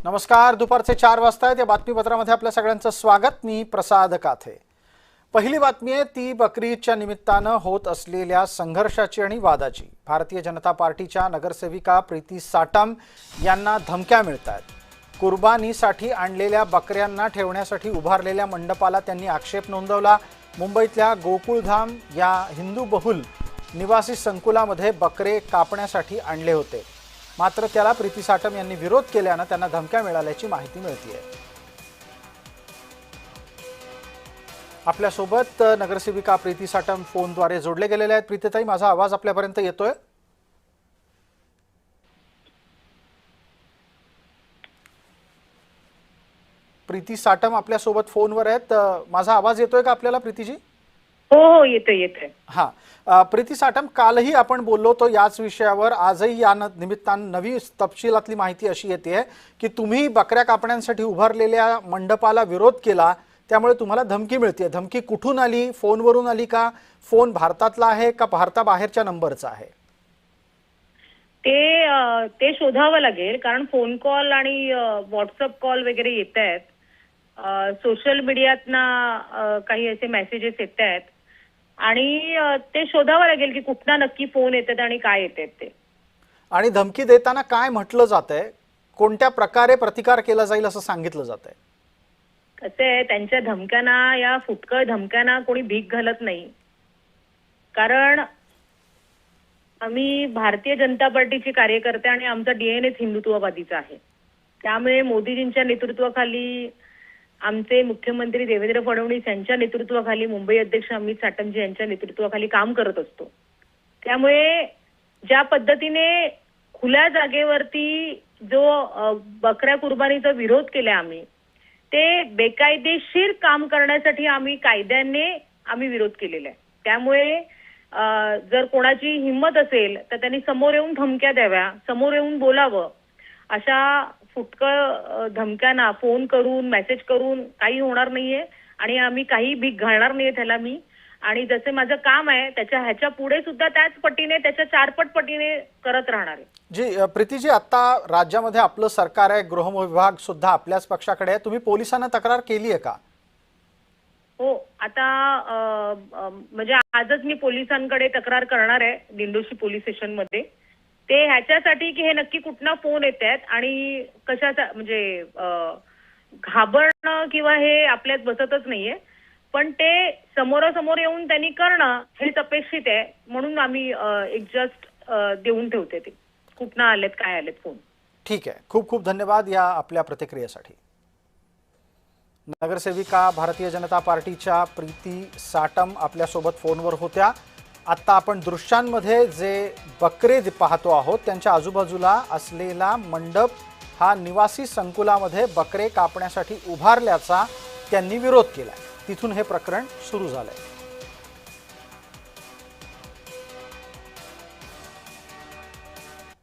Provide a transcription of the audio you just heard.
नमस्कार. दुपारचे 4 वाजता या बातमीपत्रामध्ये आपल्या सगळ्यांचं स्वागत. मी प्रसाद काथे. पहिली बातमी आहे ती बकरी ईदच्या निमित्तानं होत असलेल्या संघर्षाची आणि वादाची. भारतीय जनता पार्टीच्या नगरसेविका प्रीती साटम यांना धमक्या मिळतात. कुर्बानीसाठी आणलेल्या बकऱ्यांना ठेवण्यासाठी उभारलेल्या मंडपाला त्यांनी आक्षेप नोंदवला. मुंबईतल्या गोकुळधाम या हिंदू बहुल निवासी संकुलामध्ये बकरे कापण्यासाठी आणले होते. मात्र त्याला प्रीती साटम यांनी विरोध केल्यानं त्यांना धमक्या मिळाल्याची माहिती मिळते. आपल्यासोबत नगरसेविका प्रीती साटम फोनद्वारे जोडले गेलेले आहेत. प्रीतीताई, माझा आवाज आपल्यापर्यंत येतोय? प्रीती साटम आपल्यासोबत फोनवर आहेत. माझा आवाज येतोय का आपल्याला प्रीतीजी? हो, येतोय. हां, प्रीती साटम, कालही आपण बोललो तो याच विषयावर. आजही या निमित्तानं नवी तपशिलातली माहिती अशी येते की तुम्ही बकऱ्या कापण्यासाठी उभारलेल्या मंडपाला विरोध केला, त्यामुळे तुम्हाला धमकी मिळते. धमकी कुठून आली? फोनवरून आली का? फोन भारतातला आहे का भारताबाहेरच्या नंबरचा आहे? ते शोधावं लागेल, कारण फोन कॉल आणि व्हॉट्सअप कॉल वगैरे येत आहेत. सोशल मीडियातनं काही असे मेसेजेस येत आहेत आणि ते शोधावं लागेल की कुठला नक्की फोन येतात आणि काय येतात ते. आणि धमकी देताना काय म्हटलं जातंय? कोणत्या प्रकारे प्रतिकार केला जाईल असं सांगितलं जातंय? कसं आहे, त्यांच्या धमक्यांना, या फुटकळ धमक्यांना कोणी भीक घालत नाही. कारण आम्ही भारतीय जनता पार्टीचे कार्यकर्ते आणि आमचा डीएनएच हिंदुत्ववादीचा आहे. त्यामुळे मोदीजींच्या नेतृत्वाखाली, आमचे मुख्यमंत्री देवेंद्र फडणवीस यांच्या नेतृत्वाखाली, मुंबई अध्यक्ष अमित साटमजी यांच्या नेतृत्वाखाली काम करत असतो. त्यामुळे ज्या पद्धतीने खुल्या जागेवरती जो बकऱ्या कुर्बानीचा विरोध केला आम्ही, ते बेकायदेशीर काम करण्यासाठी आम्ही कायद्याने विरोध केलेला आहे. त्यामुळे जर कोणाची हिंमत असेल तर त्यांनी समोर येऊन धमक्या द्याव्या, समोर येऊन बोलावं. अशा फुटकळ धमक्यांना फोन करून, मेसेज करून काही होणार नाहीये आणि आम्ही काही भीक घालणार नाहीये त्याला मी. आणि जसे माझं काम आहे ह्याच्या पुढे सुद्धा त्याच पटीने, त्याच्या 4 पटीने करत राहणार आहे. जी प्रीतीजी, आता राज्यामध्ये आपलं सरकार आहे, गृह विभाग सुद्धा आपल्याच पक्षाकडे आहे. तुम्ही पोलिसांना तक्रार केली आहे का? हो, आता म्हणजे आजच मी पोलिसांकडे तक्रार करणार आहे, दिंडोशी पोलीस स्टेशनमध्ये. ते ह्याच्यासाठी की हे नक्की कुठला फोन येत आहेत आणि कशाचा, म्हणजे घाबरणं किंवा हे आपल्यात बसतच नाहीये. पण ते समोरासमोर येऊन त्यांनी करणं हेच अपेक्षित आहे. म्हणून आम्ही एक जस्ट देऊन ठेवते ते कुठना आलेत, काय आलेत फोन. ठीक आहे, खूप खूप धन्यवाद या आपल्या प्रतिक्रियेसाठी. नगरसेविका भारतीय जनता पार्टीच्या प्रीती साटम आपल्यासोबत फोनवर होत्या. आता आपण दृश्यांमध्ये जे बकरे पाहतो आहोत त्यांच्या आजूबाजूला असलेला मंडप हा निवासी संकुलामध्ये बकरे कापण्यासाठी उभारल्याचा त्यांनी विरोध केला. तिथून हे प्रकरण सुरू झालंय.